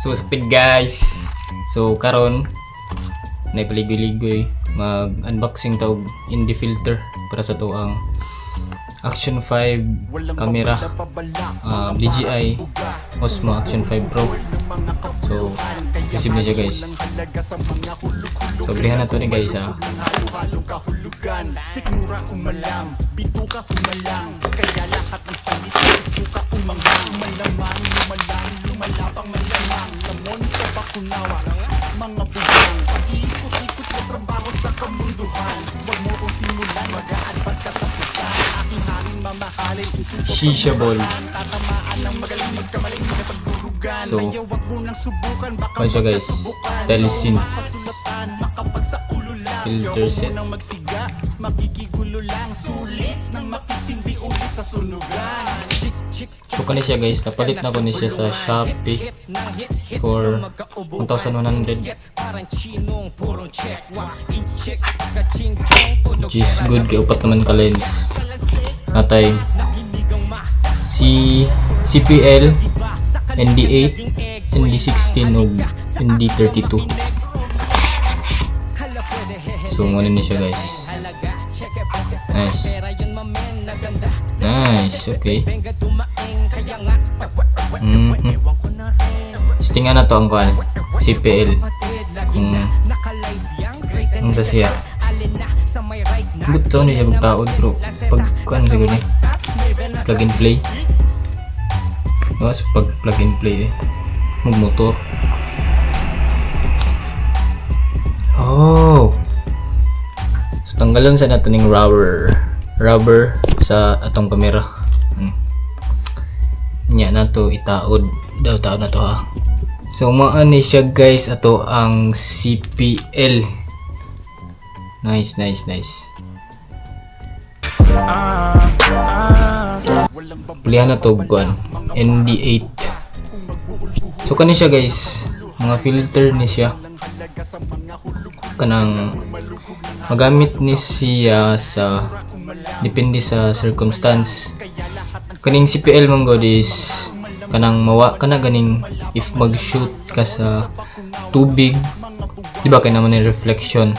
So speed guys. So karon naipaligoy-ligoy mag-unboxing tawag indie filter para sa to ang Action 5 camera, DJI Osmo Action 5 Pro. So receive na siya guys. So brihan na to ni guys ha. Sigura kumalang, bituka kumalang, kaya lahat ng salita suka umanghang, malamang, lumalang, lumalapang malamang, lamon sa bakunawa, mga bugang, pag-iikot-ikot na trabaho sa kamunduhan, huwag mo kong simulan, mag-a-advance katapusan, aking hangin mamahalin, Shisha ball. tatamaan ng magaling magkamaling na pagdurugan, so kaya huwag mo nang subukan, baka siya guys, telesin kasulatan, makapag sa ulo lang, filter set. nang magsiga, makikigulo lang, sulit nang makisindi ulit sa sunugan. So kani siya guys, napalit na ko ni siya sa Shopee for 1,100, which is good kay upat naman ka lens. Natay CPL, ND8, ND16 ug ND32. So ano ni siya guys. Nice, okay. Stingan na to ang kuan CPL kung sa siya. Buto ni siya magtaod bro. Pag kuan siguro ni plug and play. Pag plug and play magmotor. Oh. So tanggalan sa nato ning rubber sa atong kamera. Nya na to itaod daw taon na to ha. So maani siya guys, ato ang CPL. Nice. Pilihan na to kuan ND8. So kani siya guys, mga filter ni siya. Kanang magamit ni siya sa depende sa circumstance. Kaning CPL mong god is kanang mawa kana ganing if mag-shoot ka sa tubig, di ba kay naman ni reflection.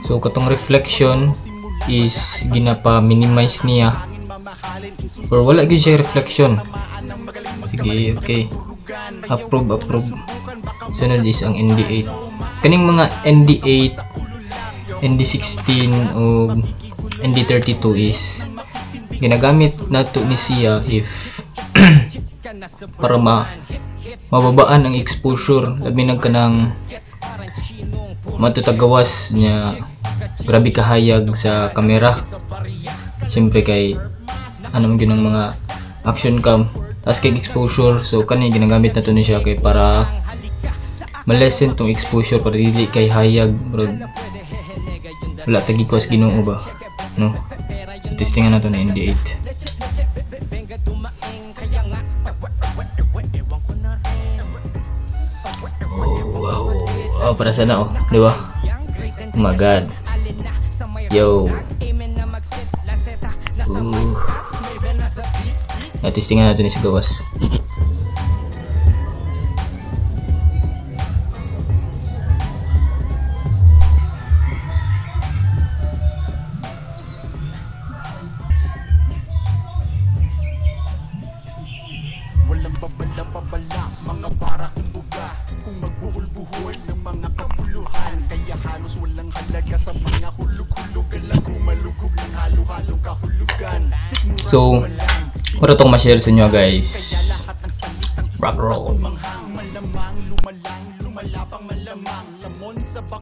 So katong reflection is ginapa-minimize niya or wala gyud siya reflection. Sige, okay. Approve. Sunod is ang ND8. Kaning mga ND8, ND16 o ND32 is ginagamit nato ni siya if para mababaan ang exposure, labi nagkanang matutagawas niya grabe kahayag sa camera. Siyempre kay ano man yun ang mga action cam tas kay exposure, so kani ginagamit nato ni siya kay para malesen tong exposure para dili kay hayag bro. Wala tagi ko as Ginoo ba no. Testingan nato na ND8. Oh, para sana oh, di ba? Oh my god. Yo. Testingan natin ni si gawas. Walang babala, mga para kumbuga, kung magbuhol-buhol ng mga kapuluhan, kaya halos walang halaga sa mga hulog-hulog, alago malugog ng halo-halong kahulugan. So para tong ma-share sa inyo guys, rock roll.